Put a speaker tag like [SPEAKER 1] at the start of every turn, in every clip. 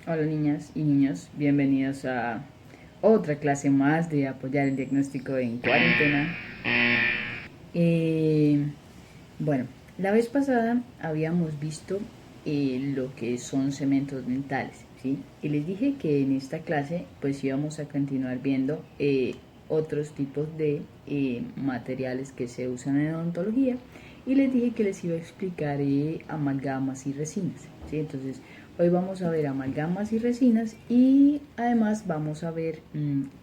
[SPEAKER 1] Hola niñas y niños, bienvenidos a otra clase más de apoyar el diagnóstico en cuarentena. Eh, bueno, la vez pasada habíamos visto lo que son cementos mentales, ¿sí? Y les dije que en esta clase pues íbamos a continuar viendo otros tipos de materiales que se usan en odontología y les dije que les iba a explicar amalgamas y resinas, ¿sí? Entonces hoy vamos a ver amalgamas y resinas y además vamos a ver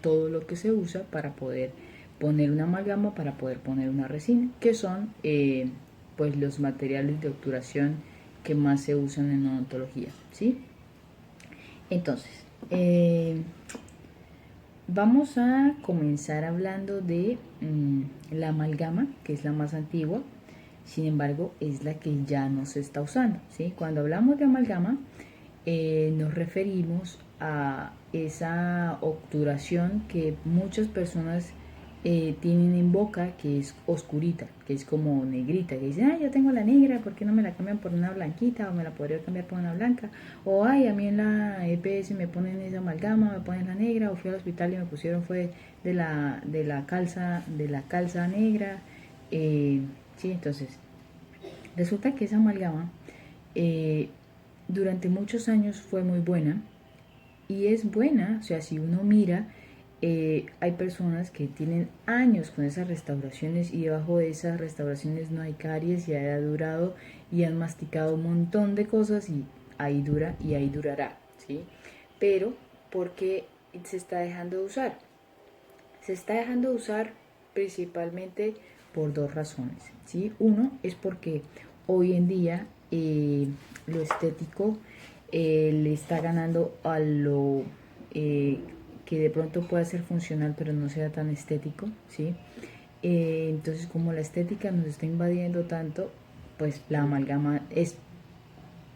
[SPEAKER 1] todo lo que se usa para poder poner una amalgama, para poder poner una resina, que son pues los materiales de obturación que más se usan en odontología, ¿sí? Entonces, vamos a comenzar hablando de la amalgama, que es la más antigua, sin embargo, es la que ya no se está usando, ¿sí? Cuando hablamos de amalgama, nos referimos a esa obturación que muchas personas tienen en boca, que es oscurita, que es como negrita, que dicen, ay, yo tengo la negra, ¿por qué no me la cambian por una blanquita? O me la podría cambiar por una blanca. O, ay, a mí en la EPS me ponen esa amalgama, me ponen la negra, o fui al hospital y me pusieron fue de la calza negra. Sí, entonces, resulta que esa amalgama eh, durante muchos años fue muy buena y es buena, o sea, si uno mira, hay personas que tienen años con esas restauraciones y debajo de esas restauraciones no hay caries y ha durado y han masticado un montón de cosas y ahí dura y ahí durará, ¿sí? Pero, ¿por qué se está dejando de usar? Se está dejando de usar principalmente por dos razones, ¿sí? Uno es porque hoy en día lo estético le está ganando a lo que de pronto pueda ser funcional pero no sea tan estético, ¿sí? Entonces como la estética nos está invadiendo tanto, pues la amalgama es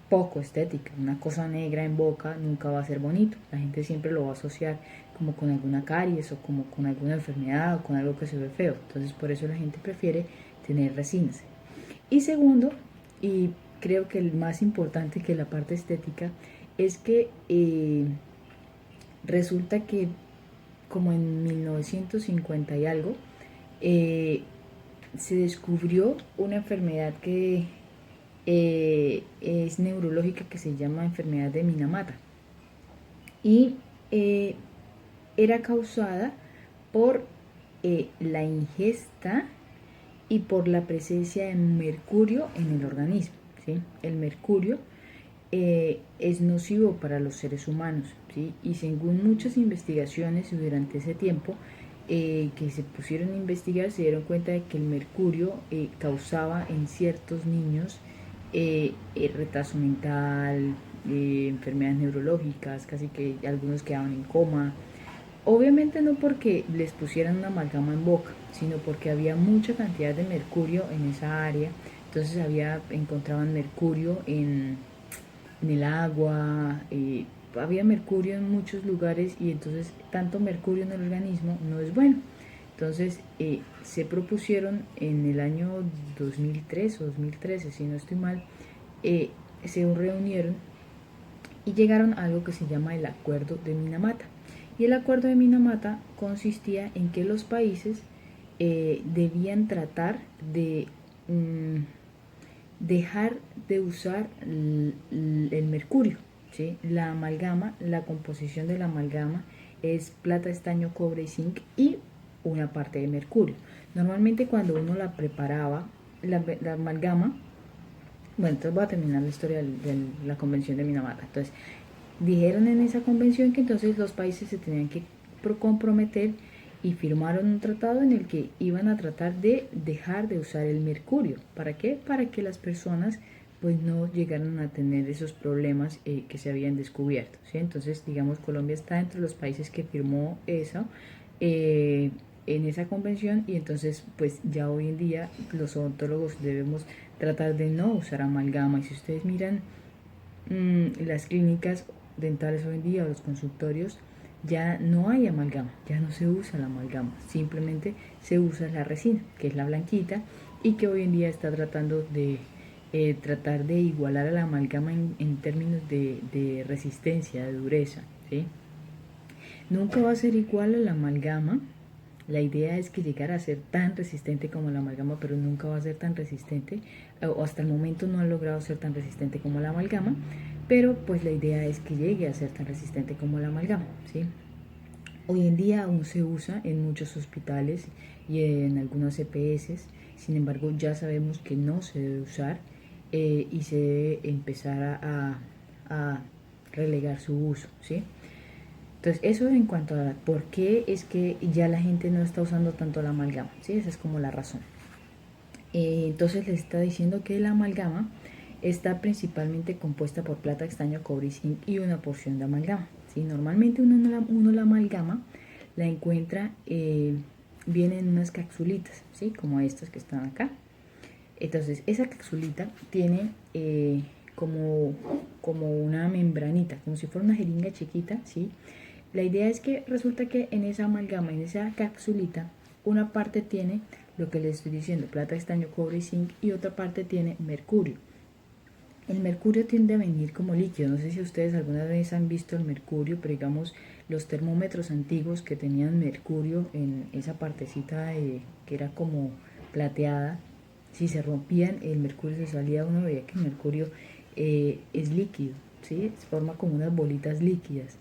[SPEAKER 1] poco estética. Una cosa negra en boca nunca va a ser bonito. La gente siempre lo va a asociar como con alguna caries o como con alguna enfermedad o con algo que se ve feo. Entonces por eso la gente prefiere tener resinas. Y segundo, y creo que el más importante que la parte estética, es que resulta que como en 1950 y algo, se descubrió una enfermedad que es neurológica que se llama enfermedad de Minamata y eh, era causada por la ingesta y por la presencia de mercurio en el organismo, ¿sí? El mercurio es nocivo para los seres humanos, ¿sí? Y según muchas investigaciones durante ese tiempo que se pusieron a investigar, se dieron cuenta de que el mercurio causaba en ciertos niños retraso mental, enfermedades neurológicas, casi que algunos quedaban en coma. Obviamente no porque les pusieran una amalgama en boca, sino porque había mucha cantidad de mercurio en esa área. Entonces encontraban mercurio en el agua, había mercurio en muchos lugares y entonces tanto mercurio en el organismo no es bueno. Entonces se propusieron en el año 2003 o 2013, si no estoy mal, se reunieron y llegaron a algo que se llama el Acuerdo de Minamata. Y el Acuerdo de Minamata consistía en que los países debían tratar de dejar de usar el mercurio, ¿sí? La amalgama, la composición de la amalgama es plata, estaño, cobre y zinc y una parte de mercurio. Normalmente cuando uno la preparaba, la amalgama, bueno, entonces voy a terminar la historia de la convención de Minamata. Entonces, dijeron en esa convención que entonces los países se tenían que comprometer y firmaron un tratado en el que iban a tratar de dejar de usar el mercurio. ¿Para qué? Para que las personas pues no llegaran a tener esos problemas que se habían descubierto, ¿sí? Entonces, digamos, Colombia está entre los países que firmó eso en esa convención y entonces pues ya hoy en día los odontólogos debemos tratar de no usar amalgama y si ustedes miran las clínicas dentales hoy en día o los consultorios ya no hay amalgama, ya no se usa la amalgama, simplemente se usa la resina, que es la blanquita y que hoy en día está tratando tratar de igualar a la amalgama en términos de resistencia, de dureza, ¿sí? Nunca va a ser igual a la amalgama. La idea es que llegara a ser tan resistente como la amalgama, pero nunca va a ser tan resistente, o hasta el momento no ha logrado ser tan resistente como la amalgama, pero pues la idea es que llegue a ser tan resistente como la amalgama, ¿sí? Hoy en día aún se usa en muchos hospitales y en algunas EPS, sin embargo ya sabemos que no se debe usar y se debe empezar a relegar su uso, ¿sí? Entonces, eso en cuanto a por qué es que ya la gente no está usando tanto la amalgama, ¿sí? Esa es como la razón. Entonces les está diciendo que la amalgama está principalmente compuesta por plata, estaño, cobre y zinc y una porción de amalgama, ¿sí? Normalmente uno la amalgama la encuentra, viene en unas capsulitas, ¿sí? Como estas que están acá. Entonces, esa capsulita tiene como una membranita, como si fuera una jeringa chiquita, ¿sí? La idea es que resulta que en esa amalgama, en esa capsulita, una parte tiene lo que les estoy diciendo, plata, estaño, cobre y zinc, y otra parte tiene mercurio. El mercurio tiende a venir como líquido. No sé si ustedes alguna vez han visto el mercurio, pero digamos los termómetros antiguos que tenían mercurio en esa partecita que era como plateada, si se rompían el mercurio se salía, uno veía que el mercurio es líquido, ¿sí? Se forma como unas bolitas líquidas.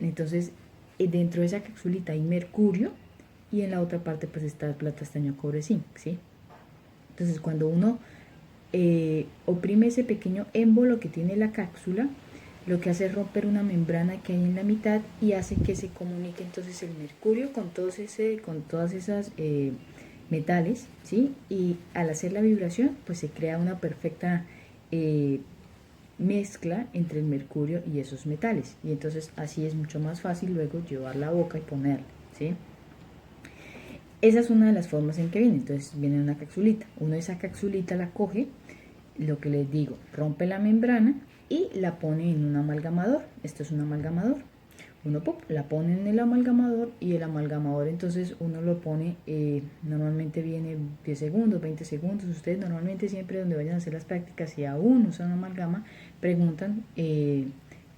[SPEAKER 1] Entonces, dentro de esa capsulita hay mercurio y en la otra parte pues está plata, estaño, cobre, zinc, ¿sí? Entonces, cuando uno oprime ese pequeño émbolo que tiene la cápsula, lo que hace es romper una membrana que hay en la mitad y hace que se comunique entonces el mercurio con todas esas metales, ¿sí? Y al hacer la vibración, pues se crea una perfecta mezcla entre el mercurio y esos metales. Y entonces así es mucho más fácil luego llevar la boca y ponerla, ¿sí? Esa es una de las formas en que viene. Entonces viene una capsulita. Uno esa capsulita la coge, lo que les digo, rompe la membrana y la pone en un amalgamador. Esto es un amalgamador. Uno la pone en el amalgamador y el amalgamador entonces uno lo pone, normalmente viene 10 segundos, 20 segundos. Ustedes normalmente siempre donde vayan a hacer las prácticas, si aún usan amalgama, preguntan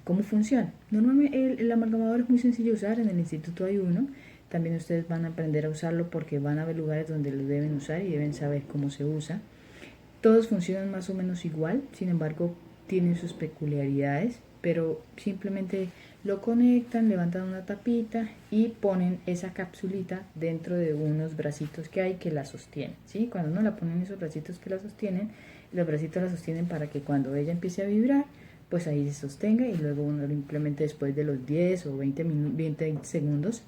[SPEAKER 1] cómo funciona. Normalmente el amalgamador es muy sencillo de usar, en el instituto hay uno. También ustedes van a aprender a usarlo porque van a ver lugares donde lo deben usar y deben saber cómo se usa. Todos funcionan más o menos igual, sin embargo tienen sus peculiaridades, pero simplemente lo conectan, levantan una tapita y ponen esa capsulita dentro de unos bracitos que hay que la sostienen, ¿sí? Cuando uno la ponen esos bracitos que la sostienen, los bracitos la sostienen para que cuando ella empiece a vibrar, pues ahí se sostenga y luego uno simplemente después de los 10 o 20 segundos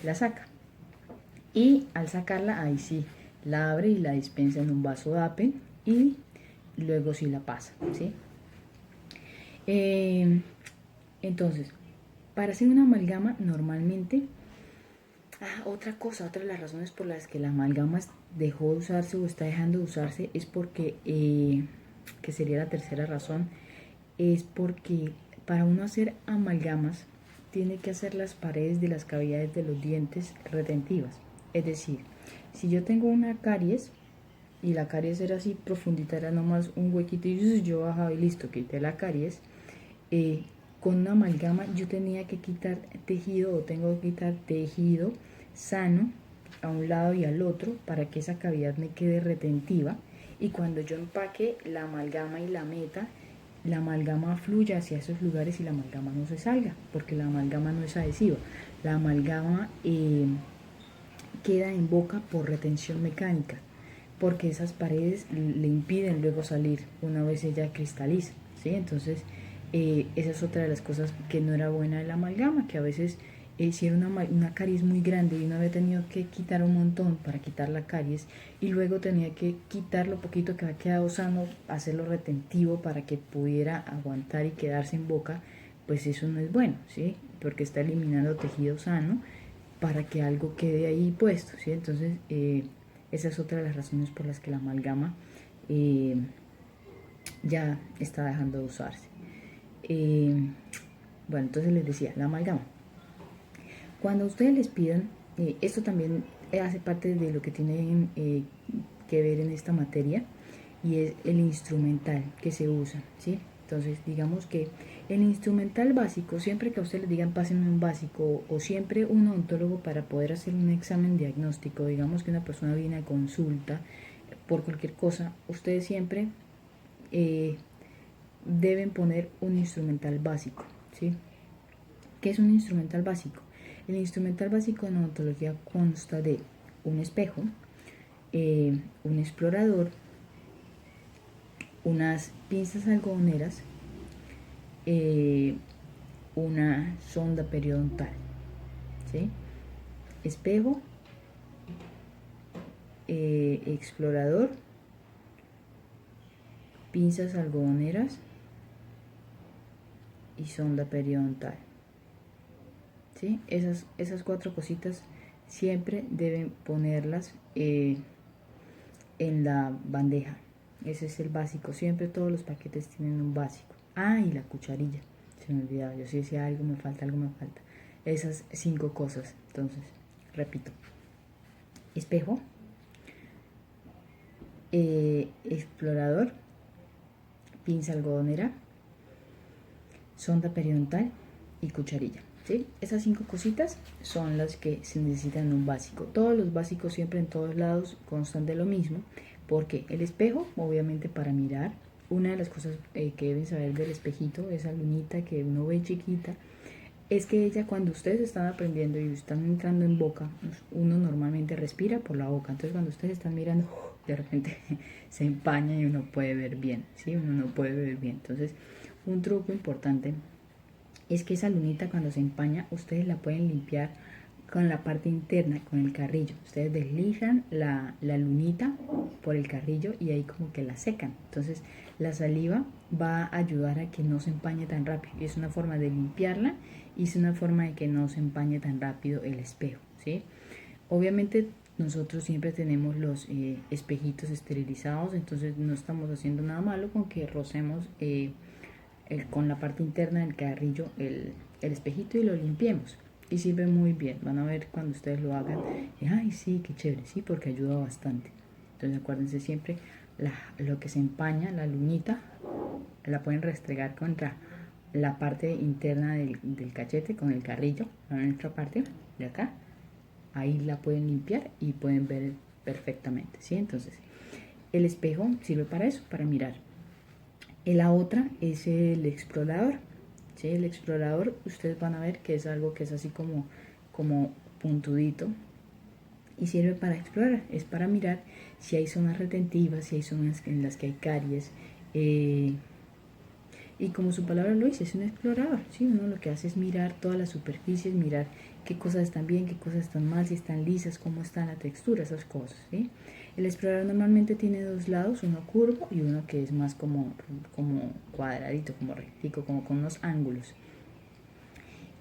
[SPEAKER 1] la saca. Y al sacarla, ahí sí, la abre y la dispensa en un vaso DAPE y luego sí la pasa, ¿sí? Entonces, para hacer una amalgama normalmente, otra de las razones por las que la amalgama dejó de usarse o está dejando de usarse es porque, que sería la tercera razón, es porque para uno hacer amalgamas tiene que hacer las paredes de las cavidades de los dientes retentivas. Es decir, si yo tengo una caries y la caries era así profundita, era nomás un huequito y yo bajaba y listo, quité la caries, con una amalgama yo tenía que quitar tejido o tengo que quitar tejido sano a un lado y al otro para que esa cavidad me quede retentiva y cuando yo empaque la amalgama y la meta, la amalgama fluya hacia esos lugares y la amalgama no se salga, porque la amalgama no es adhesiva. La amalgama queda en boca por retención mecánica, porque esas paredes le impiden luego salir una vez ella cristaliza, ¿sí? Entonces, esa es otra de las cosas que no era buena de la amalgama, que a veces si era una caries muy grande y uno había tenido que quitar un montón para quitar la caries y luego tenía que quitar lo poquito que había quedado sano, hacerlo retentivo para que pudiera aguantar y quedarse en boca, pues eso no es bueno, ¿sí? Porque está eliminando tejido sano para que algo quede ahí puesto, ¿sí? Entonces, esa es otra de las razones por las que la amalgama ya está dejando de usarse. Bueno, entonces les decía, la amalgama. Cuando ustedes les pidan, esto también hace parte de lo que tienen que ver en esta materia, y es el instrumental que se usa, ¿sí? Entonces, digamos que el instrumental básico, siempre que a usted le digan pásenme un básico, o siempre un odontólogo para poder hacer un examen diagnóstico, digamos que una persona viene a consulta por cualquier cosa, ustedes siempre deben poner un instrumental básico, ¿sí? ¿Qué es un instrumental básico? El instrumental básico en odontología consta de un espejo, un explorador, unas pinzas algodoneras, una sonda periodontal, ¿sí? Espejo, explorador, pinzas algodoneras y sonda periodontal, ¿sí? Esas 4 cositas siempre deben ponerlas en la bandeja. Ese es el básico, siempre todos los paquetes tienen un básico. Ah, y la cucharilla, se me olvidaba, yo sí decía algo me falta, esas 5 cosas. Entonces, repito: espejo, explorador, pinza algodonera, sonda periodontal y cucharilla, ¿sí? Esas 5 cositas son las que se necesitan en un básico. Todos los básicos siempre en todos lados constan de lo mismo, porque el espejo, obviamente, para mirar. Una de las cosas que deben saber del espejito, esa lunita que uno ve chiquita, es que ella, cuando ustedes están aprendiendo y están entrando en boca, uno normalmente respira por la boca. Entonces, cuando ustedes están mirando, de repente se empaña y uno puede ver bien, ¿sí? Uno no puede ver bien. Entonces, un truco importante es que esa lunita, cuando se empaña, ustedes la pueden limpiar con la parte interna, con el carrillo. Ustedes deslizan la lunita por el carrillo y ahí como que la secan. Entonces, la saliva va a ayudar a que no se empañe tan rápido. Y es una forma de limpiarla y es una forma de que no se empañe tan rápido el espejo, ¿sí? Obviamente nosotros siempre tenemos los espejitos esterilizados, entonces no estamos haciendo nada malo con que rocemos con la parte interna del carrillo el espejito y lo limpiemos. Y sirve muy bien, van a ver cuando ustedes lo hagan, ay sí, qué chévere, sí, porque ayuda bastante. Entonces acuérdense siempre, lo que se empaña, la lunita, la pueden restregar contra la parte interna del cachete con el carrillo, en nuestra parte de acá, ahí la pueden limpiar y pueden ver perfectamente, ¿sí? Entonces, el espejo sirve para eso, para mirar. La otra es el explorador, ¿sí? El explorador, ustedes van a ver que es algo que es así como puntudito y sirve para explorar, es para mirar si hay zonas retentivas, si hay zonas en las que hay caries, y como su palabra lo dice, es un explorador, ¿sí? Uno lo que hace es mirar todas las superficies, mirar qué cosas están bien, qué cosas están mal, si están lisas, cómo está la textura, esas cosas, ¿sí? El explorador normalmente tiene 2 lados, uno curvo y uno que es más como cuadradito, como rectico, como con unos ángulos.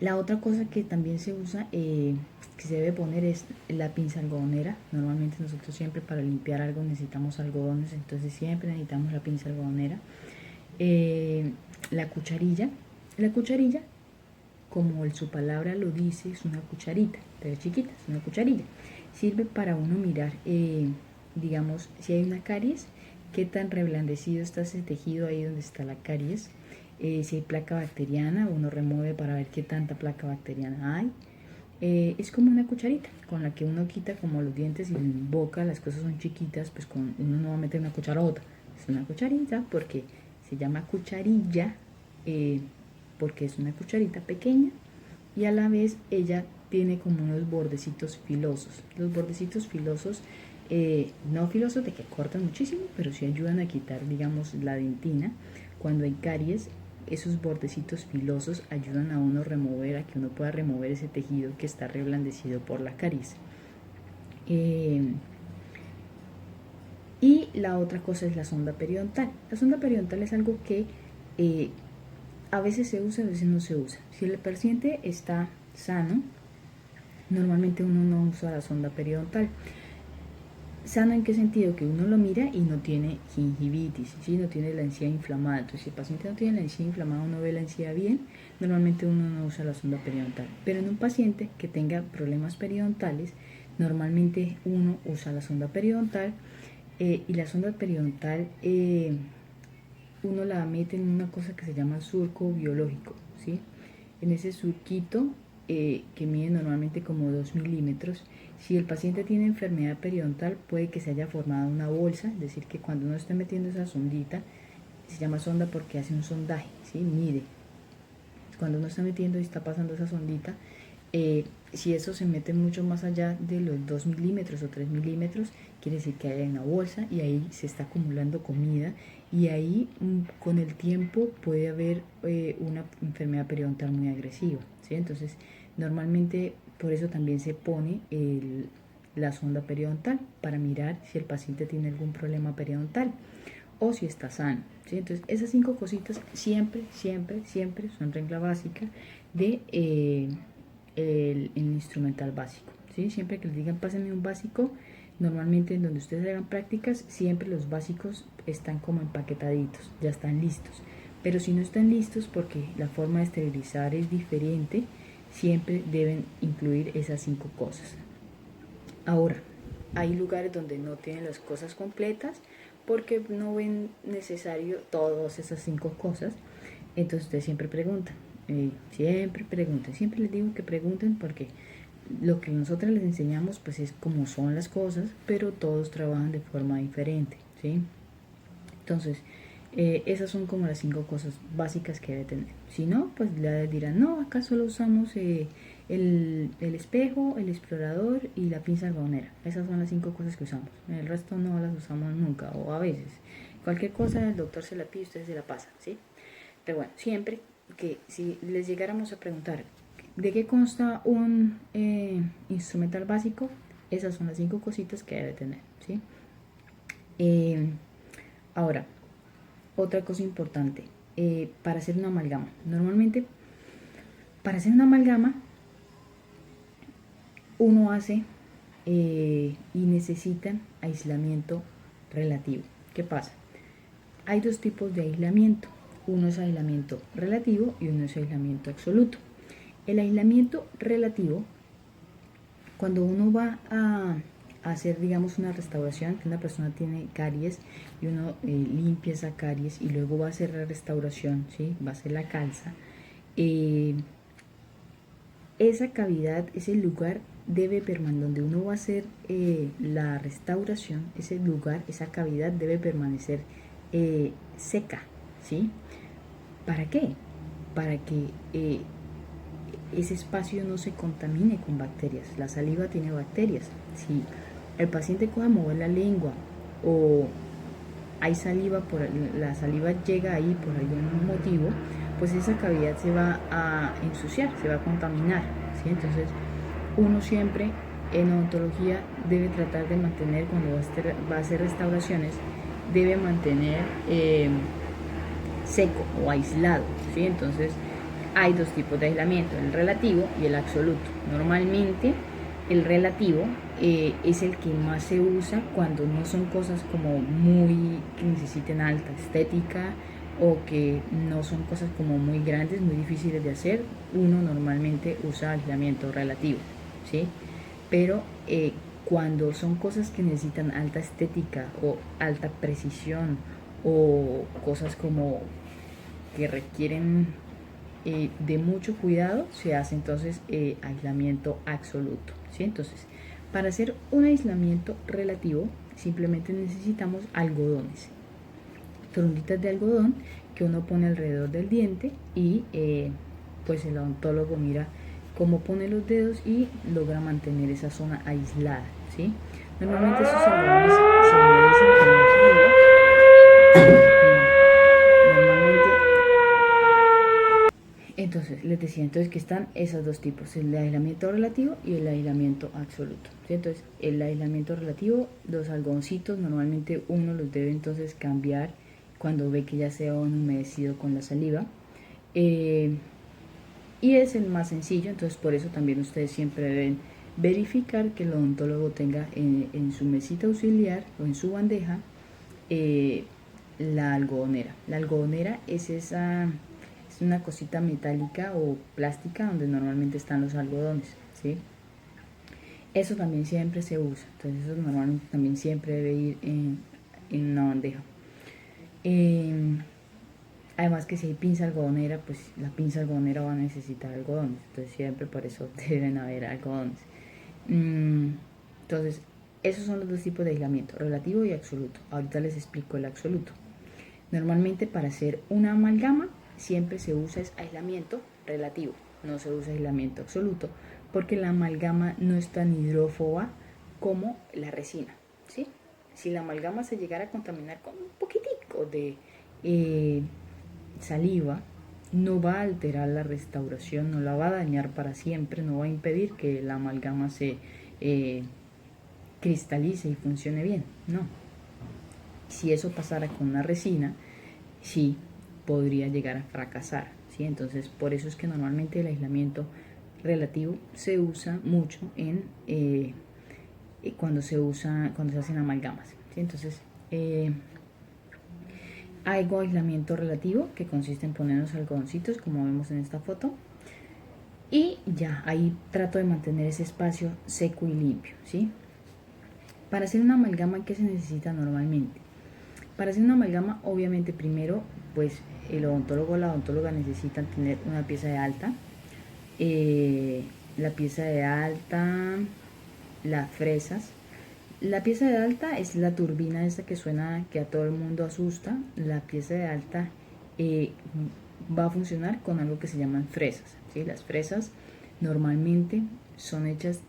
[SPEAKER 1] La otra cosa que también se usa, que se debe poner, es la pinza algodonera. Normalmente nosotros siempre para limpiar algo necesitamos algodones, entonces siempre necesitamos la pinza algodonera. La cucharilla. La cucharilla, como su palabra lo dice, es una cucharita, pero chiquita, es una cucharilla. Sirve para uno mirar, digamos, si hay una caries, qué tan reblandecido está ese tejido ahí donde está la caries. Si hay placa bacteriana, uno remueve para ver qué tanta placa bacteriana hay. Es como una cucharita con la que uno quita como los dientes y en boca las cosas son chiquitas, pues uno no va a meter una cucharota, es una cucharita porque se llama cucharilla, porque es una cucharita pequeña y a la vez ella tiene como unos bordecitos filosos. Los bordecitos filosos, no filosos de que cortan muchísimo, pero sí ayudan a quitar, digamos, la dentina. Cuando hay caries, esos bordecitos filosos ayudan a uno remover, a que uno pueda remover ese tejido que está reblandecido por la caries. Y la otra cosa es la sonda periodontal. La sonda periodontal es algo que a veces se usa, a veces no se usa. Si el paciente está sano, normalmente uno no usa la sonda periodontal. ¿Sano en qué sentido? Que uno lo mira y no tiene gingivitis, ¿sí? No tiene la encía inflamada. Entonces, si el paciente no tiene la encía inflamada, uno ve la encía bien, normalmente uno no usa la sonda periodontal. Pero en un paciente que tenga problemas periodontales, normalmente uno usa la sonda periodontal Y la sonda periodontal uno la mete en una cosa que se llama surco biológico, ¿sí? En ese surquito que mide normalmente como 2 milímetros, si el paciente tiene enfermedad periodontal puede que se haya formado una bolsa, es decir, que cuando uno esté metiendo esa sondita, se llama sonda porque hace un sondaje, ¿sí? Mide. Cuando uno está metiendo y está pasando esa sondita, si eso se mete mucho más allá de los 2 milímetros o 3 milímetros, quiere decir que hay una bolsa y ahí se está acumulando comida y ahí con el tiempo puede haber una enfermedad periodontal muy agresiva, ¿sí? Entonces normalmente por eso también se pone la sonda periodontal para mirar si el paciente tiene algún problema periodontal o si está sano, ¿sí? Entonces esas 5 cositas siempre son regla básica de el instrumental básico, ¿sí? Siempre que les digan pásenme un básico, normalmente en donde ustedes hagan prácticas, siempre los básicos están como empaquetaditos, ya están listos. Pero si no están listos porque la forma de esterilizar es diferente, siempre deben incluir esas 5 cosas. Ahora, hay lugares donde no tienen las cosas completas porque no ven necesario todas esas 5 cosas. Entonces ustedes siempre preguntan, siempre les digo que pregunten porque lo que nosotros les enseñamos pues es como son las cosas, pero todos trabajan de forma diferente, ¿sí? Entonces, esas son como las 5 cosas básicas que debe tener. Si no, pues le dirán, no, acá solo usamos el espejo, el explorador y la pinza algodonera. Esas son las 5 cosas que usamos. El resto no las usamos nunca o a veces. Cualquier cosa el doctor se la pide, ustedes se la pasan, ¿sí? Pero bueno, siempre que si les llegáramos a preguntar de qué consta un instrumental básico, esas son las 5 cositas que debe tener, ¿sí? Ahora, otra cosa importante, para hacer una amalgama. Normalmente, para hacer una amalgama, uno hace y necesitan aislamiento relativo. ¿Qué pasa? Hay 2 tipos de aislamiento. Uno es aislamiento relativo y uno es aislamiento absoluto. El aislamiento relativo, cuando uno va a hacer, digamos, una restauración, que una persona tiene caries y uno limpia esa caries y luego va a hacer la restauración, ¿sí? Va a hacer la calza. Esa cavidad, ese lugar debe permanecer, donde uno va a hacer la restauración, ese lugar, esa cavidad debe permanecer seca, ¿sí? ¿Para qué? Para que ese espacio no se contamine con bacterias. La saliva tiene bacterias. Si el paciente coge a mover la lengua o hay saliva, la saliva llega ahí por algún motivo, pues esa cavidad se va a ensuciar, se va a contaminar, ¿sí? Entonces uno siempre en odontología debe tratar de mantener, cuando va a hacer restauraciones, debe mantener seco o aislado, ¿sí? Entonces hay 2 tipos de aislamiento, el relativo y el absoluto. Normalmente el relativo es el que más se usa cuando no son cosas como muy que necesiten alta estética o que no son cosas como muy grandes, muy difíciles de hacer. Uno normalmente usa aislamiento relativo, ¿sí? Pero cuando son cosas que necesitan alta estética o alta precisión o cosas como que requieren de mucho cuidado, se hace entonces aislamiento absoluto, ¿sí? Entonces, para hacer un aislamiento relativo, simplemente necesitamos algodones, fronditas de algodón que uno pone alrededor del diente y pues el odontólogo mira cómo pone los dedos y logra mantener esa zona aislada, ¿sí? Normalmente esos algodones se humedecen con la saliva. Entonces, les decía entonces que están esos 2 tipos, el aislamiento relativo y el aislamiento absoluto, ¿sí? Entonces, el aislamiento relativo, los algodoncitos, normalmente uno los debe entonces cambiar cuando ve que ya se han humedecido con la saliva. Y es el más sencillo, entonces por eso también ustedes siempre deben verificar que el odontólogo tenga en su mesita auxiliar o en su bandeja la algodonera. La algodonera es una cosita metálica o plástica donde normalmente están los algodones, ¿sí? Eso también siempre se usa, entonces eso normalmente también siempre debe ir en una bandeja. Eh, Además que si hay pinza algodonera, pues la pinza algodonera va a necesitar algodones. Entonces siempre por eso deben haber algodones. Entonces, esos son los dos tipos de aislamiento, relativo y absoluto. Ahorita les explico el absoluto. Normalmente para hacer una amalgama siempre se usa es aislamiento relativo, no se usa aislamiento absoluto, porque la amalgama no es tan hidrófoba como la resina, ¿sí? Si la amalgama se llegara a contaminar con un poquitico de saliva, no va a alterar la restauración, no la va a dañar para siempre, no va a impedir que la amalgama se cristalice y funcione bien, no. Si eso pasara con una resina, sí podría llegar a fracasar, ¿sí? Entonces, por eso es que normalmente el aislamiento relativo se usa mucho en cuando se hacen amalgamas, ¿sí? Entonces, hago aislamiento relativo, que consiste en poner los algodoncitos, como vemos en esta foto, y ya, ahí trato de mantener ese espacio seco y limpio, ¿sí? Para hacer una amalgama, ¿qué se necesita normalmente? Para hacer una amalgama, obviamente primero, pues el odontólogo o la odontóloga necesitan tener una pieza de alta, la pieza de alta, las fresas. La pieza de alta es la turbina esa que suena, que a todo el mundo asusta. La pieza de alta va a funcionar con algo que se llaman fresas, ¿sí? Las fresas normalmente son hechas,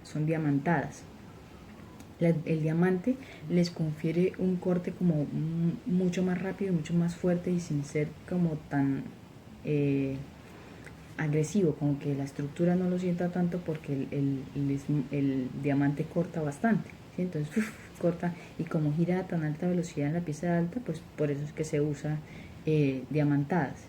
[SPEAKER 1] son diamantadas. El diamante les confiere un corte como mucho más rápido, mucho más fuerte y sin ser como tan agresivo, como que la estructura no lo sienta tanto porque el diamante corta bastante, ¿sí? Entonces corta, y como gira a tan alta velocidad en la pieza alta, pues por eso es que se usa diamantadas.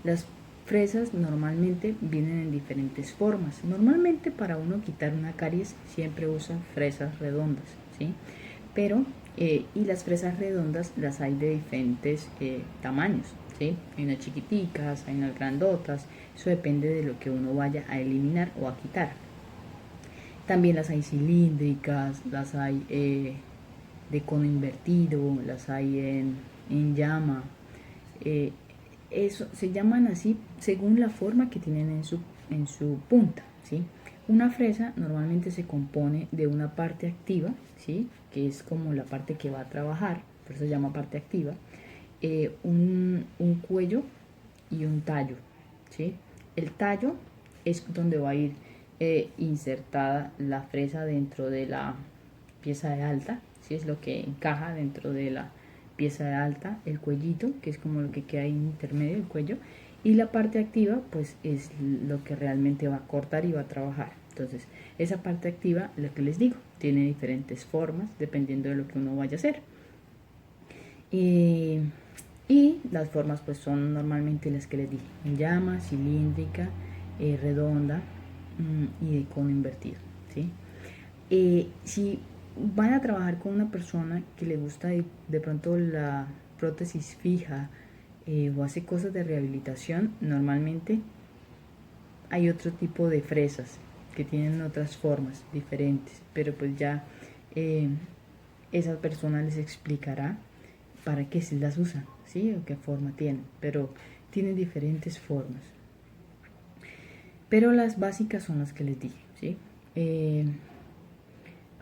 [SPEAKER 1] Las fresas normalmente vienen en diferentes formas. Normalmente para uno quitar una caries siempre usa fresas redondas, ¿sí? Pero, y las fresas redondas las hay de diferentes tamaños, ¿sí? Hay unas chiquiticas, hay unas grandotas, eso depende de lo que uno vaya a eliminar o a quitar. También las hay cilíndricas, las hay de cono invertido, las hay en llama. Eso se llaman así según la forma que tienen en su punta, ¿sí? Una fresa normalmente se compone de una parte activa, ¿sí? Que es como la parte que va a trabajar, por eso se llama parte activa, un cuello y un tallo, ¿sí? El tallo es donde va a ir insertada la fresa dentro de la pieza de alta, ¿sí? Es lo que encaja dentro de la pieza de alta, el cuellito, que es como lo que queda ahí en intermedio, el cuello, y la parte activa, pues es lo que realmente va a cortar y va a trabajar. Entonces, esa parte activa, lo que les digo, tiene diferentes formas dependiendo de lo que uno vaya a hacer. Y las formas pues son normalmente las que les dije, en llama, cilíndrica, redonda y de cono invertido, ¿sí? Si van a trabajar con una persona que le gusta de pronto la prótesis fija o hace cosas de rehabilitación, normalmente hay otro tipo de fresas que tienen otras formas diferentes, pero pues ya esa persona les explicará para qué se las usan, ¿sí? O qué forma tienen, pero tienen diferentes formas. Pero las básicas son las que les dije, ¿sí?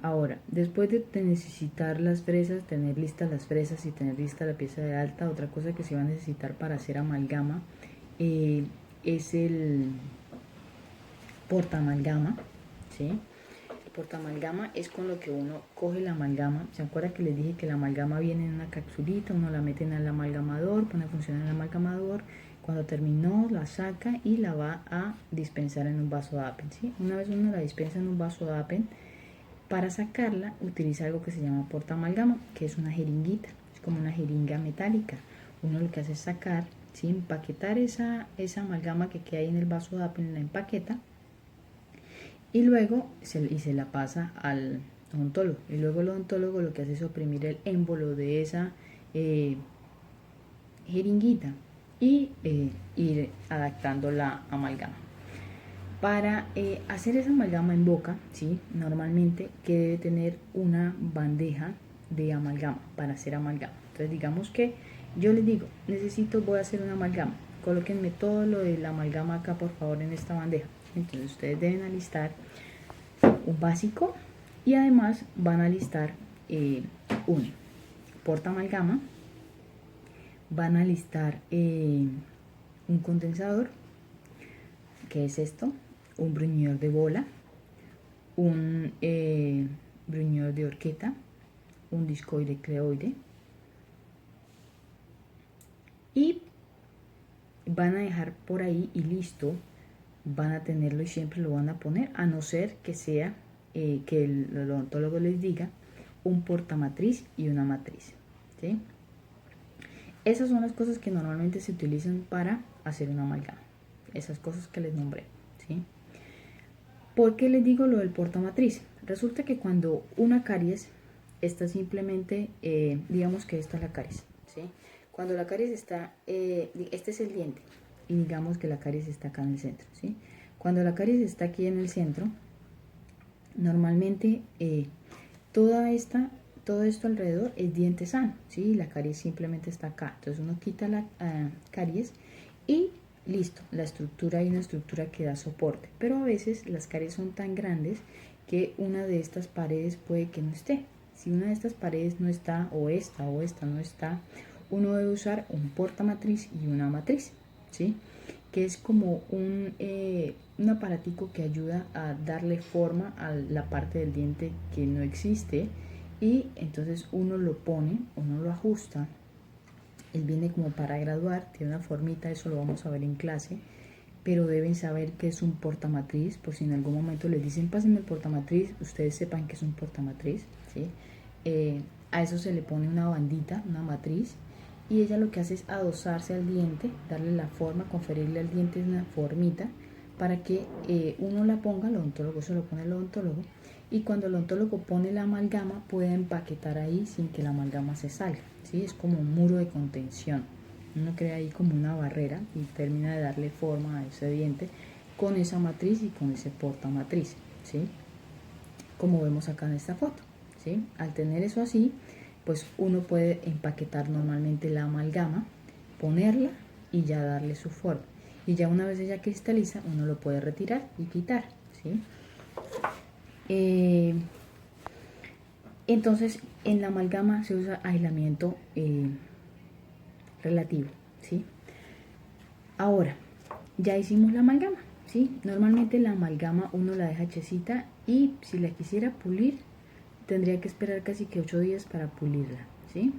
[SPEAKER 1] Ahora, después de necesitar las fresas, tener listas las fresas y tener lista la pieza de alta, otra cosa que se va a necesitar para hacer amalgama es el portaamalgama, ¿sí? El portaamalgama es con lo que uno coge la amalgama. ¿Se acuerdan que les dije que la amalgama viene en una capsulita? Uno la mete en el amalgamador, pone a funcionar el amalgamador. Cuando terminó, la saca y la va a dispensar en un vaso de Apen, ¿sí? Una vez uno la dispensa en un vaso de Apen, para sacarla utiliza algo que se llama portaamalgama, que es una jeringuita, es como una jeringa metálica. Uno lo que hace es sacar, ¿sí? Empaquetar esa amalgama que queda ahí en el vaso de Apen, la empaqueta, y luego se la pasa al odontólogo. Y luego el odontólogo lo que hace es oprimir el émbolo de esa jeringuita y ir adaptando la amalgama. Para hacer esa amalgama en boca, ¿sí? Normalmente que debe tener una bandeja de amalgama, para hacer amalgama. Entonces digamos que yo les digo, voy a hacer una amalgama, colóquenme todo lo de la amalgama acá por favor en esta bandeja. Entonces ustedes deben alistar un básico y además van a alistar un porta amalgama, van a alistar un condensador, que es esto, un bruñidor de bola, un bruñidor de horqueta, un discoide cleoide, y van a dejar por ahí y listo, van a tenerlo y siempre lo van a poner, a no ser que sea que el odontólogo les diga un portamatriz y una matriz, ¿sí? Esas son las cosas que normalmente se utilizan para hacer una amalgama, esas cosas que les nombré, ¿sí? ¿Por qué les digo lo del portamatriz? Resulta que cuando una caries está simplemente, digamos que esta es la caries, ¿sí? Cuando la caries está, este es el diente, y digamos que la caries está acá en el centro, ¿sí? Cuando la caries está aquí en el centro, normalmente todo esto alrededor es diente sano, ¿sí? La caries simplemente está acá. Entonces uno quita la caries y listo, la estructura, hay una estructura que da soporte. Pero a veces las caries son tan grandes que una de estas paredes puede que no esté. Si una de estas paredes no está, o esta no está, uno debe usar un portamatriz y una matriz, ¿sí? Que es como un aparatico que ayuda a darle forma a la parte del diente que no existe, y entonces uno lo pone, uno lo ajusta. Él viene como para graduar, tiene una formita, eso lo vamos a ver en clase, pero deben saber que es un portamatriz, por si en algún momento les dicen pásenme el portamatriz, ustedes sepan que es un portamatriz, ¿sí? A eso se le pone una bandita, una matriz, y ella lo que hace es adosarse al diente, darle la forma, conferirle al diente una formita para que uno la ponga, el odontólogo se lo pone el odontólogo, y cuando el odontólogo pone la amalgama puede empaquetar ahí sin que la amalgama se salga, ¿sí? Es como un muro de contención, uno crea ahí como una barrera y termina de darle forma a ese diente con esa matriz y con ese portamatriz, ¿sí? Como vemos acá en esta foto, ¿sí? Al tener eso así, pues uno puede empaquetar normalmente la amalgama, ponerla y ya darle su forma. Y ya una vez ella cristaliza, uno lo puede retirar y quitar, ¿sí? Entonces, en la amalgama se usa aislamiento relativo, ¿sí? Ahora, ya hicimos la amalgama, ¿sí? Normalmente la amalgama uno la deja hechecita y si la quisiera pulir, tendría que esperar casi que 8 días para pulirla, ¿sí?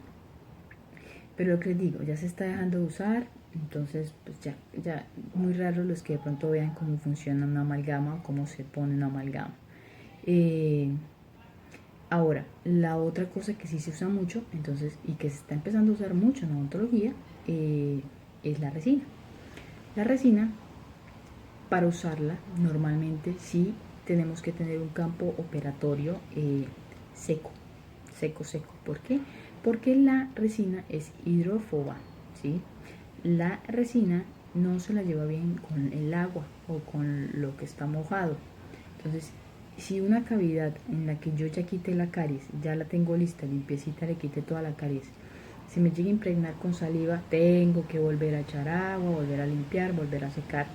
[SPEAKER 1] Pero lo que les digo, ya se está dejando de usar, entonces pues ya muy raro los que de pronto vean cómo funciona una amalgama o cómo se pone una amalgama. Ahora, la otra cosa que sí se usa mucho, entonces, y que se está empezando a usar mucho en odontología, es la resina. La resina, para usarla, normalmente sí tenemos que tener un campo operatorio seco. ¿Por qué? Porque la resina es hidrófoba, ¿sí? La resina no se la lleva bien con el agua o con lo que está mojado. Entonces, si una cavidad en la que yo ya quité la caries, ya la tengo lista, limpiecita, le quité toda la caries, si me llega a impregnar con saliva, tengo que volver a echar agua, volver a limpiar, volver a secar,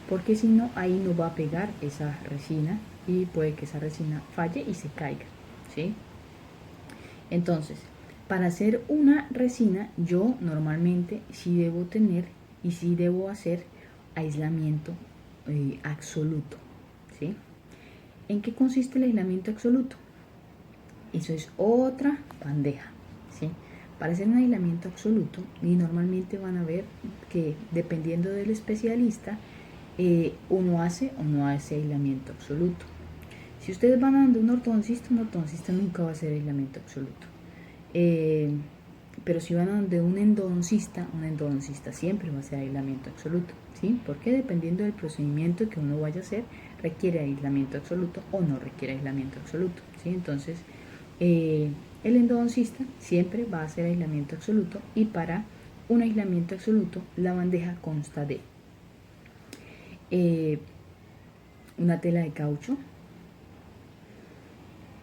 [SPEAKER 1] porque si no, ahí no va a pegar esa resina y puede que esa resina falle y se caiga, ¿sí? Entonces, para hacer una resina, yo normalmente sí debo tener y sí debo hacer aislamiento absoluto, ¿sí? ¿En qué consiste el aislamiento absoluto? Eso es otra bandeja, ¿sí? Para hacer un aislamiento absoluto, y normalmente van a ver que dependiendo del especialista, uno hace o no hace aislamiento absoluto. Si ustedes van a donde un ortodoncista nunca va a hacer aislamiento absoluto. Pero si van a donde un endodoncista siempre va a hacer aislamiento absoluto, ¿sí? Porque dependiendo del procedimiento que uno vaya a hacer, requiere aislamiento absoluto o no requiere aislamiento absoluto, ¿sí? Entonces, el endodoncista siempre va a hacer aislamiento absoluto, y para un aislamiento absoluto la bandeja consta de una tela de caucho.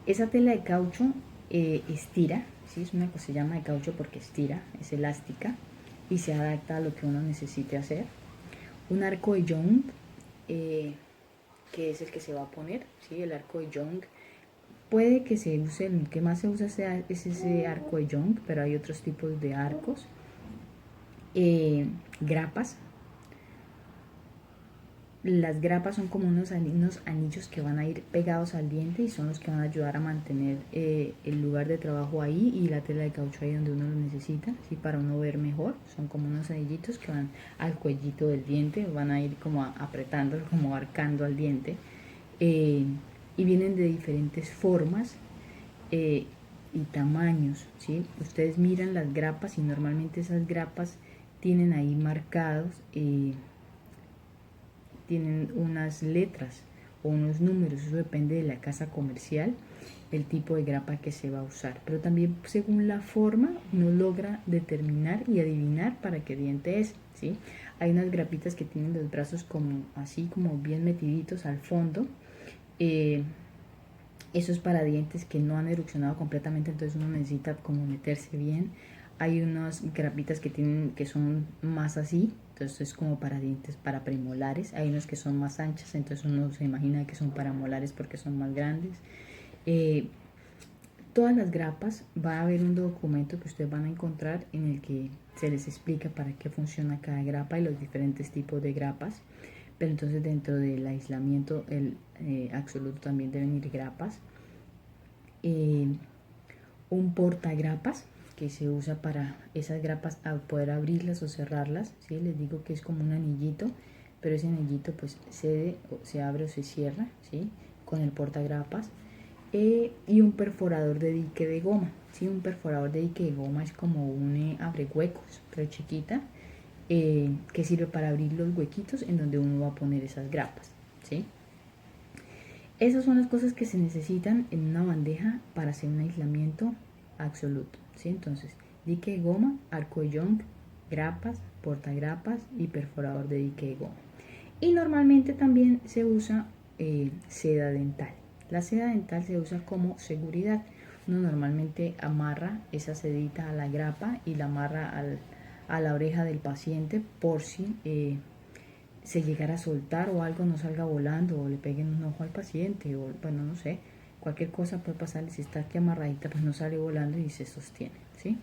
[SPEAKER 1] Esa tela de caucho estira, ¿sí? Es una cosa, se llama de caucho porque estira, es elástica y se adapta a lo que uno necesite hacer. Un arco de Young, que es el que se va a poner, ¿sí? El arco de Young. Puede que se use, el que más se usa es ese arco de Young, pero hay otros tipos de arcos. Grapas. Las grapas son como unos anillos que van a ir pegados al diente y son los que van a ayudar a mantener el lugar de trabajo ahí y la tela de caucho ahí donde uno lo necesita, ¿sí? Para uno ver mejor. Son como unos anillitos que van al cuellito del diente, van a ir como apretando, como arcando al diente. Y vienen de diferentes formas y tamaños, ¿sí? Ustedes miran las grapas y normalmente esas grapas tienen ahí marcados, tienen unas letras o unos números, eso depende de la casa comercial, el tipo de grapa que se va a usar, pero también según la forma uno logra determinar y adivinar para qué diente es, ¿sí? Hay unas grapitas que tienen los brazos como así, como bien metiditos al fondo. Eso es para dientes que no han erupcionado completamente, entonces uno necesita como meterse bien. Hay unas grapitas que son más así, entonces es como para dientes, para premolares. Hay unas que son más anchas, entonces uno se imagina que son para molares porque son más grandes. Todas las grapas, va a haber un documento que ustedes van a encontrar en el que se les explica para qué funciona cada grapa y los diferentes tipos de grapas. Pero entonces dentro del aislamiento absoluto también deben ir grapas. Un portagrapas que se usa para esas grapas a poder abrirlas o cerrarlas, ¿sí? Les digo que es como un anillito, pero ese anillito pues se abre o se cierra, ¿sí? Con el portagrapas. Y un perforador de dique de goma, ¿sí? Un perforador de dique de goma es como un abre huecos, pero chiquita, que sirve para abrir los huequitos en donde uno va a poner esas grapas, ¿sí? Esas son las cosas que se necesitan en una bandeja para hacer un aislamiento absoluto, ¿sí? Entonces, dique de goma, arco de Young, grapas, portagrapas y perforador de dique de goma. Y normalmente también se usa seda dental. La seda dental se usa como seguridad. Uno normalmente amarra esa sedita a la grapa y la amarra a la oreja del paciente por si se llegara a soltar o algo no salga volando o le peguen un ojo al paciente o bueno, no sé, cualquier cosa puede pasar. Si está aquí amarradita pues no sale volando y se sostiene, ¿sí?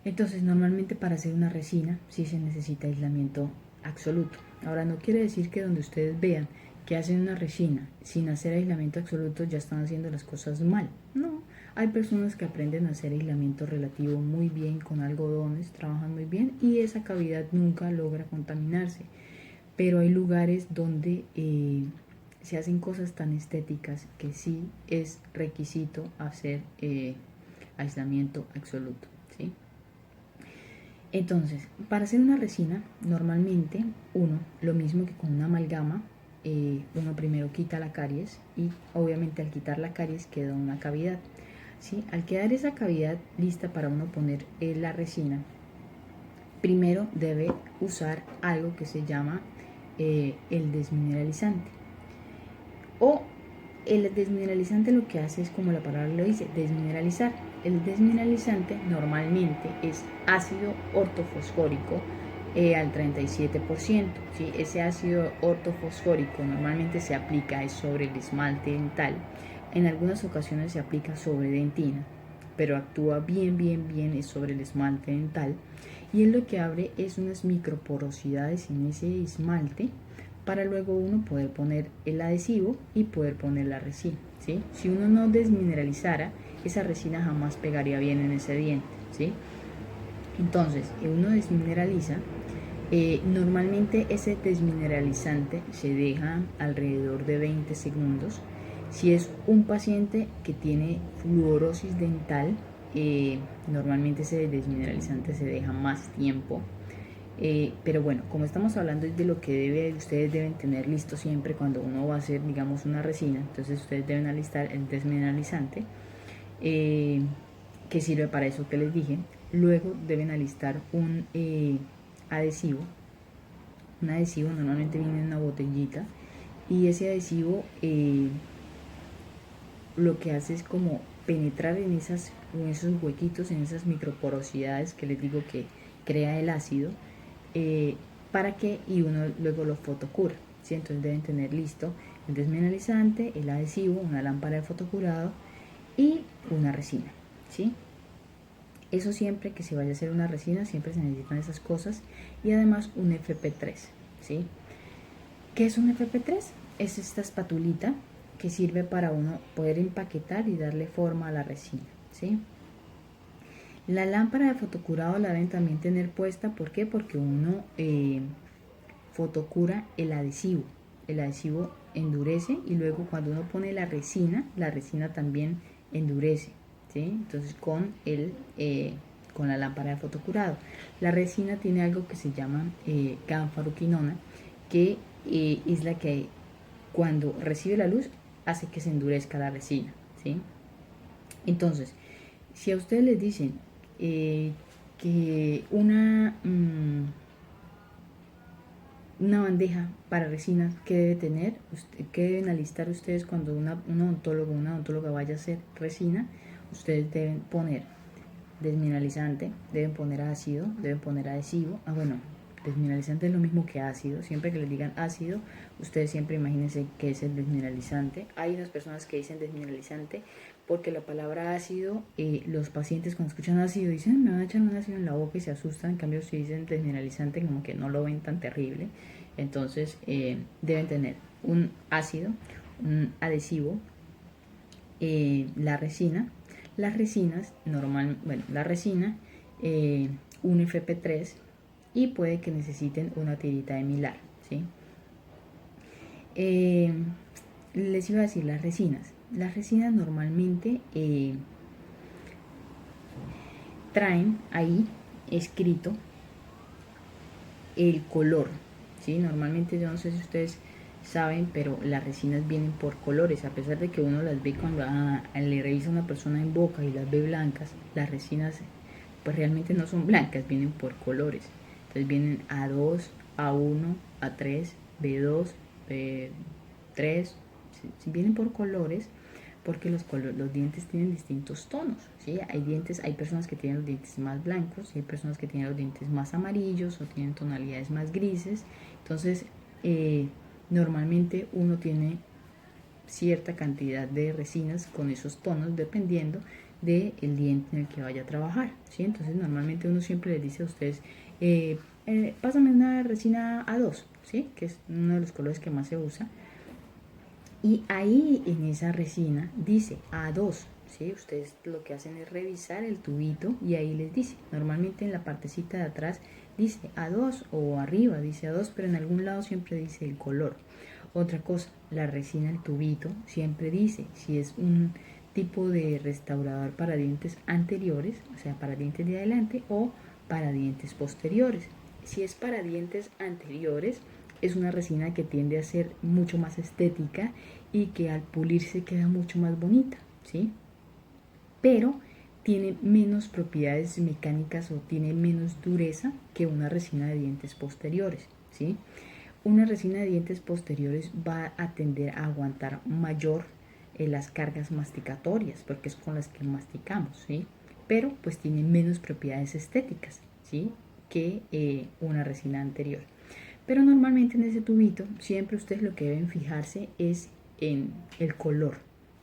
[SPEAKER 1] Entonces normalmente para hacer una resina sí se necesita aislamiento absoluto. Ahora no quiere decir que donde ustedes vean que hacen una resina sin hacer aislamiento absoluto ya están haciendo las cosas mal. No, hay personas que aprenden a hacer aislamiento relativo muy bien con algodones, trabajan muy bien y esa cavidad nunca logra contaminarse. Pero hay lugares donde se hacen cosas tan estéticas que sí es requisito hacer aislamiento absoluto, ¿sí? Entonces, para hacer una resina, normalmente lo mismo que con una amalgama, uno primero quita la caries y obviamente al quitar la caries queda una cavidad, ¿sí? Al quedar esa cavidad lista para uno poner la resina, primero debe usar algo que se llama el desmineralizante. O el desmineralizante lo que hace es, como la palabra lo dice, desmineralizar. El desmineralizante normalmente es ácido ortofosfórico al 37%. ¿Sí? Ese ácido ortofosfórico normalmente se aplica sobre el esmalte dental. En algunas ocasiones se aplica sobre dentina, pero actúa bien es sobre el esmalte dental. Y él lo que abre es unas microporosidades en ese esmalte para luego uno poder poner el adhesivo y poder poner la resina, ¿sí? Si uno no desmineralizara, esa resina jamás pegaría bien en ese diente, ¿sí? Entonces, uno desmineraliza, normalmente ese desmineralizante se deja alrededor de 20 segundos. Si es un paciente que tiene fluorosis dental, normalmente ese desmineralizante se deja más tiempo. Pero bueno, como estamos hablando de lo que ustedes deben tener listo siempre cuando uno va a hacer, digamos, una resina, entonces ustedes deben alistar el desmineralizante, que sirve para eso que les dije. Luego deben alistar un adhesivo. Un adhesivo normalmente viene en una botellita y ese adhesivo lo que hace es como penetrar en esos huequitos, en esas microporosidades que les digo que crea el ácido, para que y uno luego lo fotocura, ¿sí? Entonces deben tener listo el desmineralizante, el adhesivo, una lámpara de fotocurado y una resina, ¿sí? Eso siempre que se vaya a hacer una resina, siempre se necesitan esas cosas, y además un FP3, ¿sí? ¿Qué es un FP3? Es esta espatulita que sirve para uno poder empaquetar y darle forma a la resina, ¿sí? La lámpara de fotocurado la deben también tener puesta, ¿por qué? Porque uno fotocura el adhesivo. El adhesivo endurece y luego cuando uno pone la resina también endurece, ¿sí? Entonces con la lámpara de fotocurado. La resina tiene algo que se llama ganfaroquinona, que es la que cuando recibe la luz hace que se endurezca la resina, ¿sí? Entonces, si a ustedes les dicen que una bandeja para resinas, ¿qué debe tener? ¿Qué deben alistar ustedes cuando un odontólogo o una odontóloga vaya a hacer resina? Ustedes deben poner desmineralizante, deben poner ácido, deben poner adhesivo. Bueno, desmineralizante es lo mismo que ácido. Siempre que les digan ácido, ustedes siempre imagínense que es el desmineralizante. Hay unas personas que dicen desmineralizante porque la palabra ácido, los pacientes cuando escuchan ácido dicen me van a echar un ácido en la boca y se asustan. En cambio, si dicen desmineralizante, como que no lo ven tan terrible. Entonces deben tener un ácido, un adhesivo, la resina. Las resinas, la resina, un FP3 y puede que necesiten una tirita de milar, ¿sí? Les iba a decir las resinas. Las resinas normalmente traen ahí escrito el color, ¿sí? Normalmente, yo no sé si ustedes saben, pero las resinas vienen por colores. A pesar de que uno las ve cuando le revisa a una persona en boca y las ve blancas, las resinas pues realmente no son blancas, vienen por colores. Entonces vienen A2, A1, A3, B2, B3, ¿sí? Vienen por colores porque los dientes tienen distintos tonos, ¿sí? Hay personas que tienen los dientes más blancos, y hay personas que tienen los dientes más amarillos o tienen tonalidades más grises. Entonces, normalmente uno tiene cierta cantidad de resinas con esos tonos dependiendo del diente en el que vaya a trabajar, ¿sí? Entonces, normalmente uno siempre les dice a ustedes, pásame una resina A2, ¿sí? Que es uno de los colores que más se usa. Y ahí en esa resina dice A2, ¿sí? Ustedes lo que hacen es revisar el tubito y ahí les dice, normalmente en la partecita de atrás dice A2 o arriba dice A2, pero en algún lado siempre dice el color. Otra cosa, la resina, el tubito, siempre dice si es un tipo de restaurador para dientes anteriores, o sea, para dientes de adelante o para dientes posteriores. Si es para dientes anteriores, es una resina que tiende a ser mucho más estética y que al pulirse queda mucho más bonita, ¿sí? Pero tiene menos propiedades mecánicas o tiene menos dureza que una resina de dientes posteriores, ¿sí? Una resina de dientes posteriores va a tender a aguantar mayor las cargas masticatorias porque es con las que masticamos, ¿sí? Pero pues tiene menos propiedades estéticas, ¿sí? Que una resina anterior. Pero normalmente en ese tubito siempre ustedes lo que deben fijarse es en el color.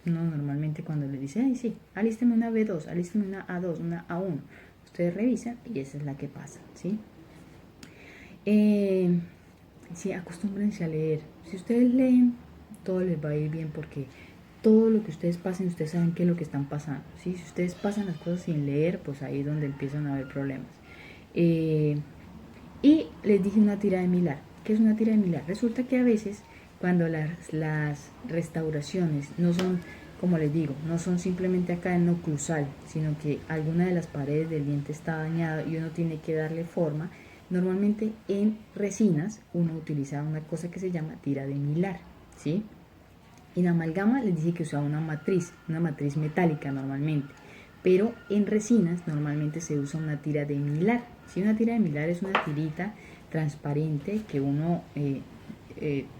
[SPEAKER 1] No, normalmente cuando les dice, ay sí, alísteme una B2, alísteme una A2, una A1, ustedes revisan y esa es la que pasa, ¿sí? Sí, acostúmbrense a leer. Si ustedes leen, todo les va a ir bien porque todo lo que ustedes pasen, ustedes saben qué es lo que están pasando, ¿sí? Si ustedes pasan las cosas sin leer, pues ahí es donde empiezan a haber problemas. Y les dije una tira de milar. ¿Qué es una tira de milar? Resulta que a veces cuando las restauraciones no son, como les digo, no son simplemente acá en oclusal, sino que alguna de las paredes del diente está dañada y uno tiene que darle forma. Normalmente en resinas uno utiliza una cosa que se llama tira de milar, ¿sí? En amalgama les dije que usaba una matriz metálica normalmente, pero en resinas normalmente se usa una tira de milar. Si una tira de milar es una tirita transparente que uno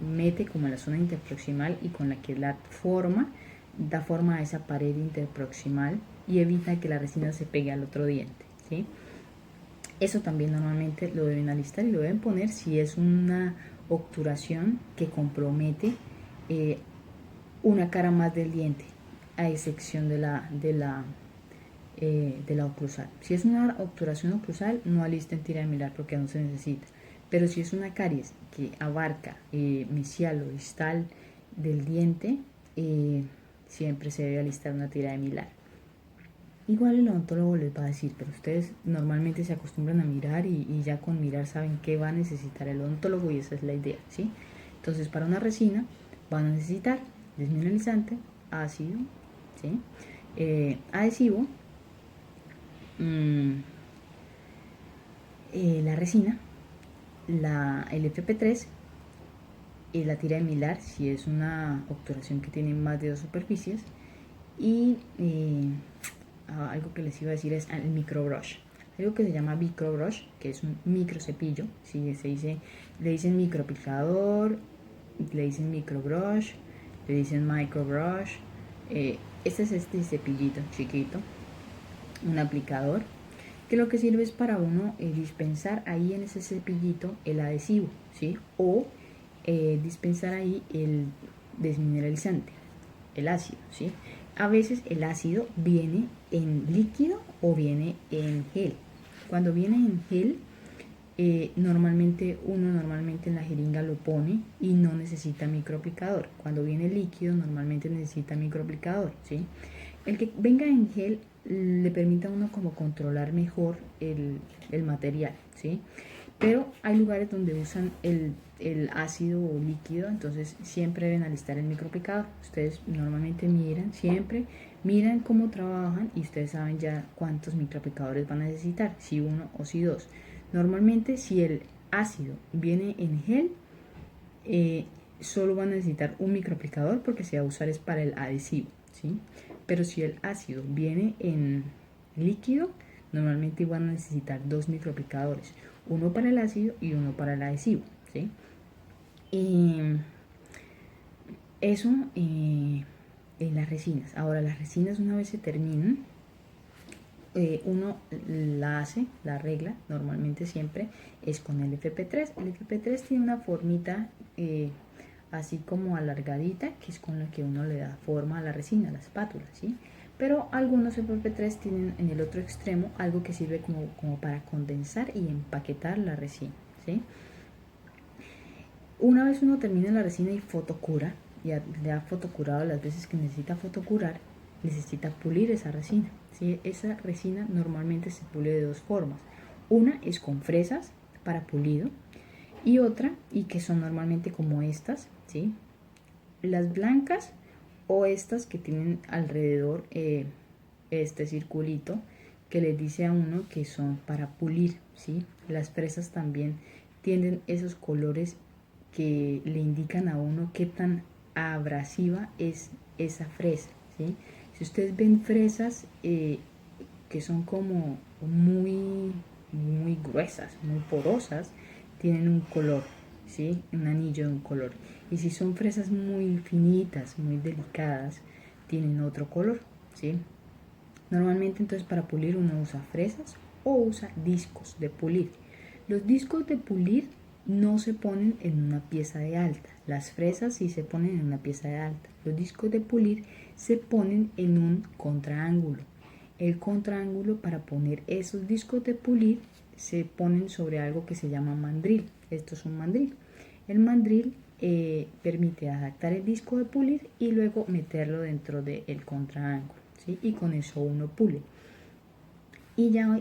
[SPEAKER 1] mete como en la zona interproximal y con la que da forma da forma a esa pared interproximal y evita que la resina se pegue al otro diente, ¿sí? Eso también normalmente lo deben alistar y lo deben poner si es una obturación que compromete una cara más del diente, a excepción de la oclusal. Si es una obturación oclusal, no alisten tira de milar porque no se necesita. Pero si es una caries que abarca mesial o distal del diente, siempre se debe alistar una tira de milar. Igual el odontólogo les va a decir, pero ustedes normalmente se acostumbran a mirar y ya con mirar saben qué va a necesitar el odontólogo y esa es la idea, ¿sí? Entonces para una resina van a necesitar desmineralizante, ácido, ¿sí? Adhesivo, la resina, el FP3 y la tira de milar si es una obturación que tiene más de 2 superficies y algo que les iba a decir es el microbrush, algo que se llama microbrush, que es un micro cepillo, ¿sí? Le dicen micropicador, le dicen microbrush, le dicen microbrush. Este es este cepillito chiquito, un aplicador, que lo que sirve es para uno dispensar ahí en ese cepillito el adhesivo, ¿sí? O dispensar ahí el desmineralizante, el ácido, ¿sí? A veces el ácido viene en líquido o viene en gel. Cuando viene en gel, normalmente en la jeringa lo pone y no necesita microaplicador. Cuando viene líquido, normalmente necesita microaplicador, ¿sí? El que venga en gel le permite a uno como controlar mejor el material, ¿sí? Pero hay lugares donde usan el ácido o líquido, entonces siempre deben alistar el microaplicador. Ustedes normalmente siempre miran cómo trabajan y ustedes saben ya cuántos microaplicadores van a necesitar, si uno o si dos. Normalmente si el ácido viene en gel, solo van a necesitar un microaplicador porque se va a usar es para el adhesivo, ¿sí? Pero si el ácido viene en líquido, normalmente van a necesitar 2 microaplicadores, uno para el ácido y uno para el adhesivo, ¿sí? Eso en las resinas. Ahora las resinas una vez se terminan, uno la regla normalmente siempre es con el FP3. El FP3 tiene una formita así como alargadita, que es con la que uno le da forma a la resina, a la espátula, ¿sí? Pero algunos FP3 tienen en el otro extremo algo que sirve como para condensar y empaquetar la resina, ¿sí? Una vez uno termina la resina y fotocura, ya le ha fotocurado las veces que necesita fotocurar, necesita pulir esa resina, ¿sí? Esa resina normalmente se pule de dos formas. Una es con fresas para pulido y otra, y que son normalmente como estas, ¿sí? Las blancas o estas que tienen alrededor este circulito que les dice a uno que son para pulir, ¿sí? Las fresas también tienen esos colores que le indican a uno qué tan abrasiva es esa fresa, ¿sí? Si ustedes ven fresas que son como muy gruesas, muy porosas, tienen un color, ¿sí? Un anillo de un color. Y si son fresas muy finitas, muy delicadas, tienen otro color, ¿sí? Normalmente entonces para pulir uno usa fresas o usa discos de pulir. Los discos de pulir no se ponen en una pieza de alta. Las fresas sí se ponen en una pieza de alta. Los discos de pulir se ponen en un contraángulo. El contraángulo, para poner esos discos de pulir, se ponen sobre algo que se llama mandril. Esto es un mandril. El mandril permite adaptar el disco de pulir y luego meterlo dentro del contraángulo, ¿sí? Y con eso uno pule. Y ya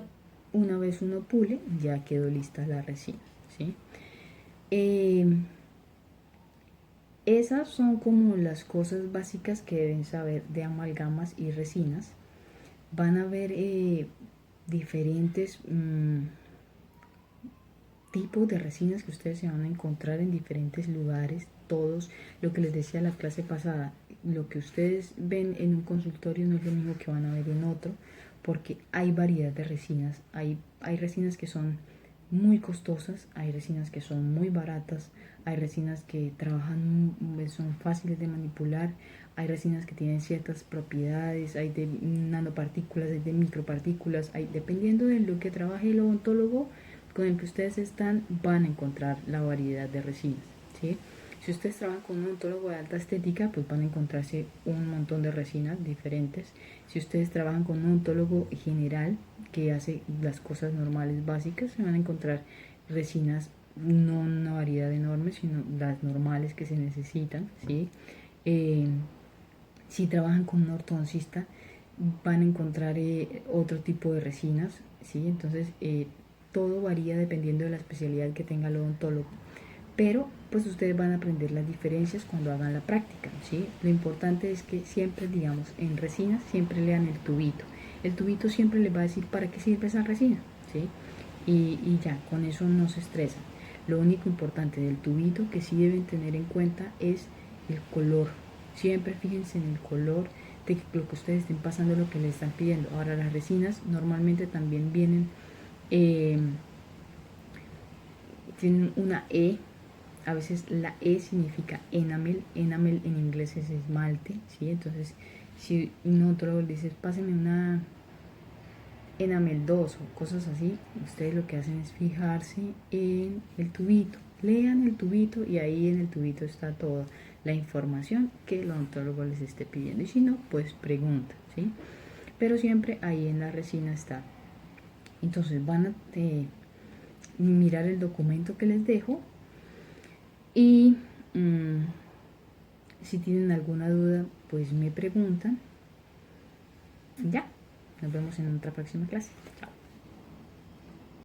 [SPEAKER 1] una vez uno pule, ya quedó lista la resina, ¿sí? Esas son como las cosas básicas que deben saber de amalgamas y resinas. Van a haber diferentes tipos de resinas que ustedes se van a encontrar en diferentes lugares. Todos, lo que les decía la clase pasada, lo que ustedes ven en un consultorio no es lo mismo que van a ver en otro, porque hay variedad de resinas. Hay resinas que son muy costosas, hay resinas que son muy baratas, hay resinas que trabajan, son fáciles de manipular, hay resinas que tienen ciertas propiedades, hay de nanopartículas, hay de micropartículas, hay, dependiendo de lo que trabaje el odontólogo con el que ustedes están, van a encontrar la variedad de resinas, ¿sí? Si ustedes trabajan con un odontólogo de alta estética, pues van a encontrarse un montón de resinas diferentes. Si ustedes trabajan con un odontólogo general que hace las cosas normales básicas, se van a encontrar resinas no una variedad enorme, sino las normales que se necesitan, ¿sí? Si trabajan con un ortodoncista, van a encontrar otro tipo de resinas, ¿sí? Entonces, todo varía dependiendo de la especialidad que tenga el odontólogo. Pero pues ustedes van a aprender las diferencias cuando hagan la práctica, ¿sí? Lo importante es que siempre, digamos, en resinas, siempre lean el tubito. El tubito siempre les va a decir para qué sirve esa resina, ¿sí? Y ya, con eso no se estresan. Lo único importante del tubito que sí deben tener en cuenta es el color. Siempre fíjense en el color de lo que ustedes estén pasando, lo que les están pidiendo. Ahora, las resinas normalmente también vienen, tienen una E. A veces la E significa enamel. Enamel en inglés es esmalte, ¿sí? Entonces, si un odontólogo le dice, páseme una enamel 2 o cosas así, ustedes lo que hacen es fijarse en el tubito. Lean el tubito y ahí en el tubito está toda la información que el odontólogo les esté pidiendo. Y si no, pues pregunta, ¿sí? Pero siempre ahí en la resina está. Entonces van a mirar el documento que les dejo y si tienen alguna duda, pues me preguntan. Ya, nos vemos en otra próxima clase. Chao.